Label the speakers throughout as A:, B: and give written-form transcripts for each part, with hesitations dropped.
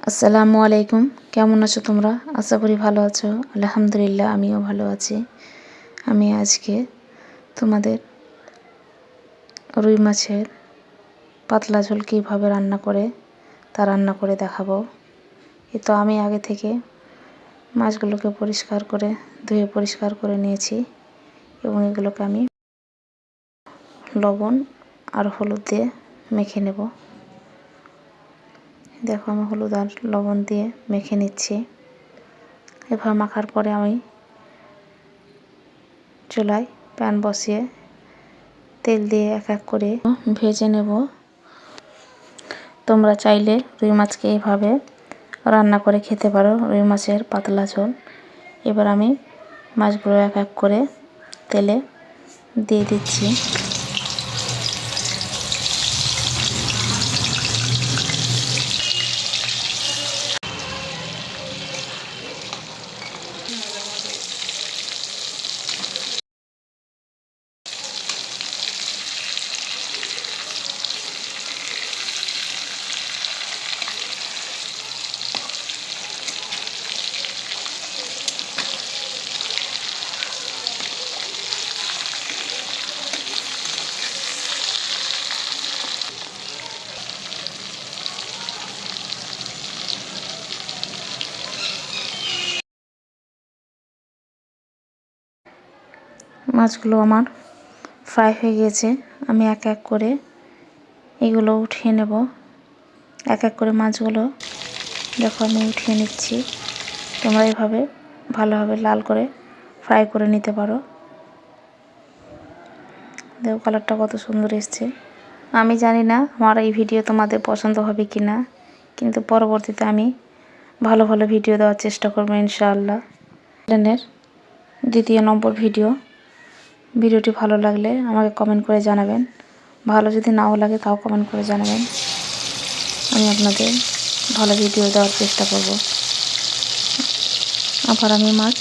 A: আসসালামু আলাইকুম। কেমন আছো তোমরা? আশা করি ভালো আছো। আলহামদুলিল্লাহ আমিও ভালো আছি। আমি আজকে তোমাদের রুই মাছের পাতলা ঝোল কীভাবে রান্না করে রান্না করে দেখাবো। তো আমি আগে থেকে মাছগুলোকে ধুয়ে পরিষ্কার করে নিয়েছি এবং এগুলোকে আমি লবণ আর হলুদ দিয়ে মেখে নেব। দেখো আমি হলুদ আর লবণ দিয়ে মেখে নিচ্ছি। এভাবে মাখার পরে আমি চুলায় প্যান বসিয়ে তেল দিয়ে এক এক করে ভেজে নেব। তোমরা চাইলে রুই মাছকে এইভাবে রান্না করে খেতে পারো, রুই মাছের পাতলা ঝোল। এবার আমি মাছগুলো এক এক করে তেলে দিয়ে দিচ্ছি। মাছগুলো আমার ফ্রাই হয়ে গেছে। আমি এক এক করে এগুলো উঠিয়ে নেব। এক এক করে মাছগুলো দেখো আমি উঠিয়ে নিচ্ছি। তোমরা এভাবে ভালোভাবে লাল করে ফ্রাই করে নিতে পারো। দেখো কালারটা কত সুন্দর এসছে। আমি জানি না আমার এই ভিডিও তোমাদের পছন্দ হবে কি না, কিন্তু পরবর্তীতে আমি ভালো ভালো ভিডিও দেওয়ার চেষ্টা করবো ইনশাআল্লাহ। চ্যানেলের দ্বিতীয় নম্বর ভিডিওটি ভালো লাগলে আমাকে কমেন্ট করে জানাবেন। ভালো যদি নাও লাগে তাও কমেন্ট করে জানাবেন। আমি আপনাদের ভালো ভিডিও দেওয়ার চেষ্টা করব। আবার আমি মাছ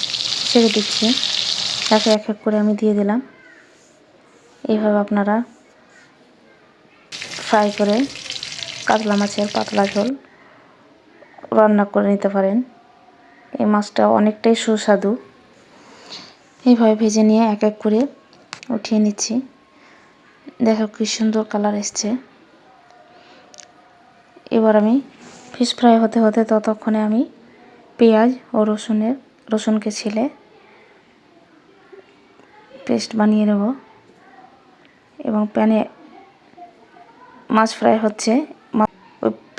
A: ছেড়ে দিচ্ছি, তাকে এক এক করে আমি দিয়ে দিলাম। এইভাবে আপনারা ফ্রাই করে কাতলা মাছের পাতলা ঝোল রান্না করে নিতে পারেন। এই মাছটা অনেকটাই সুস্বাদু। এইভাবে ভেজে নিয়ে এক এক করে উঠিয়ে নিচ্ছি। দেখো কি সুন্দর কালার এসছে। এবার আমি ফিশ ফ্রাই হতে হতে ততক্ষণে আমি পেঁয়াজ ও রসুনকে ছিলে পেস্ট বানিয়ে নেব। এবং প্যানে মাছ ফ্রাই হচ্ছে,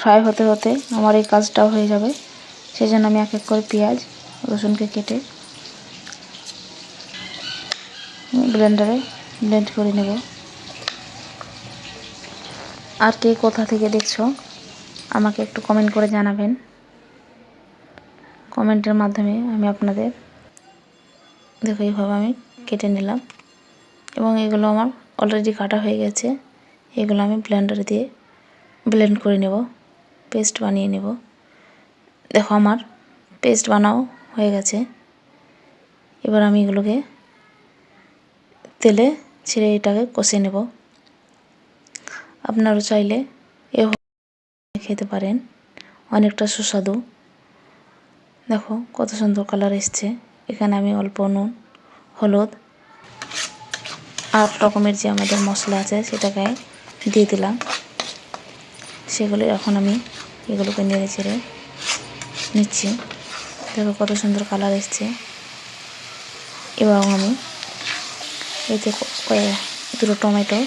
A: ফ্রাই হতে হতে আমার এই কাজটাও হয়ে যাবে। সেই জন্য আমি এক এক করে পেঁয়াজ রসুনকে কেটে ব্লেন্ডারে ব্লেন্ড করে নেব। আর কে কোথা থেকে দেখছো আমাকে একটু কমেন্ট করে জানাবেন। কমেন্টের মাধ্যমে আমি আপনাদের দেখো এইভাবে আমি কেটে নিলাম এবং এগুলো আমার অলরেডি কাটা হয়ে গেছে। এগুলো আমি ব্লেন্ডারে দিয়ে ব্লেন্ড করে নেব, পেস্ট বানিয়ে নেব। দেখো আমার পেস্ট বানাও হয়ে গেছে। এবার আমি এগুলোকে তেলে ছেড়ে এটাকে কষে নেব। আপনারা চাইলে খেতে পারেন, অনেকটা সুস্বাদু। দেখো কত সুন্দর কালার এসছে। এখানে আমি অল্প নুন, হলুদ আর রকমের যে আমাদের মশলা আছে সেটাকে দিয়ে দিলাম। সেগুলো এখন আমি এগুলোকে নেড়ে চেড়ে নিচ্ছি। দেখো কত সুন্দর কালার এসছে। এবার আমি এতে দুটো টমেটো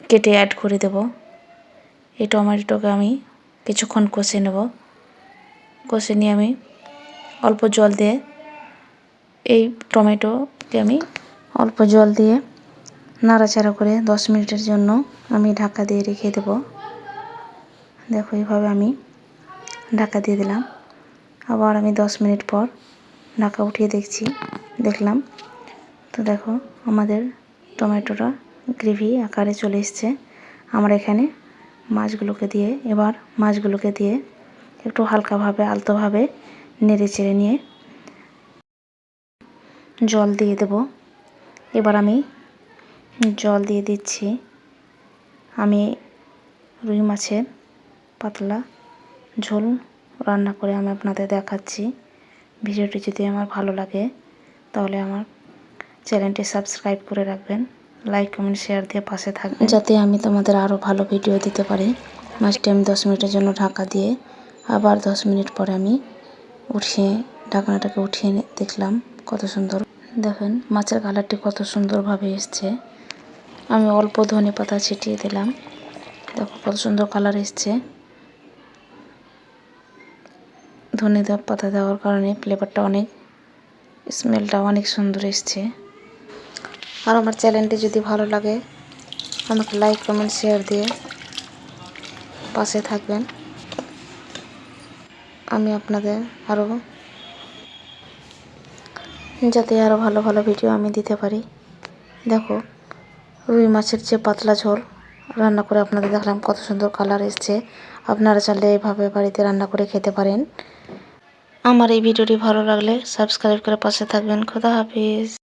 A: কেটে অ্যাড করে দেব। এই টমেটোকে আমি কিছুক্ষণ কষে নেব। কষে নিয়ে আমি অল্প জল দিয়ে এই টমেটোকে আমি অল্প জল দিয়ে নাড়াচাড়া করে 10 মিনিটের জন্য আমি ঢাকা দিয়ে রেখে দেব। দেখো এইভাবে আমি ঢাকা দিয়ে দিলাম। আবার আমি 10 মিনিট পর ঢাকা উঠিয়ে দেখলাম তো দেখো আমাদের টমেটোটা গ্রেভি আকারে চলে এসছে। আমরা এখানে মাছগুলোকে দিয়ে একটু হালকাভাবে আলতোভাবে নেড়ে চেড়ে নিয়ে জল দিয়ে দেব। এবার আমি জল দিয়ে দিচ্ছি। আমি রুই মাছের পাতলা ঝোল রান্না করে আমি আপনাদের দেখাচ্ছি। ভিডিওটি যদি আমার ভালো লাগে তাহলে আমার চ্যানেলটি সাবস্ক্রাইব করে রাখবেন, লাইক কমেন্ট শেয়ার দিয়ে পাশে থাকবেন, যাতে আমি তোমাদের আরও ভালো ভিডিও দিতে পারি। মাছটি আমি 10 মিনিটের জন্য ঢাকা দিয়ে আবার 10 মিনিট পরে আমি উঠিয়ে ঢাকনাটাকে উঠিয়ে দেখলাম কত সুন্দর। দেখেন মাছের কালারটি কত সুন্দরভাবে এসছে। আমি অল্প ধনে পাতা ছিটিয়ে দিলাম। দেখো কত সুন্দর কালার এসছে। ধনে পাতা দেওয়ার কারণে ফ্লেভারটা অনেক, স্মেলটা অনেক সুন্দর এসছে। আর আমার চ্যানেলটি যদি ভালো লাগে আমাকে লাইক কমেন্ট শেয়ার দিয়ে পাশে থাকবেন। আমি আপনাদের যাতে আরও ভালো ভালো ভিডিও আমি দিতে পারি। দেখো রুই মাছের যে পাতলা ঝোল রান্না করে আপনাদের দেখলাম কত সুন্দর কালার এসছে। আপনারা চাইলে এইভাবে বাড়িতে রান্না করে খেতে পারেন। আমার এই ভিডিওটি ভালো লাগলে সাবস্ক্রাইব করে পাশে থাকবেন। খোদা হাফিজ।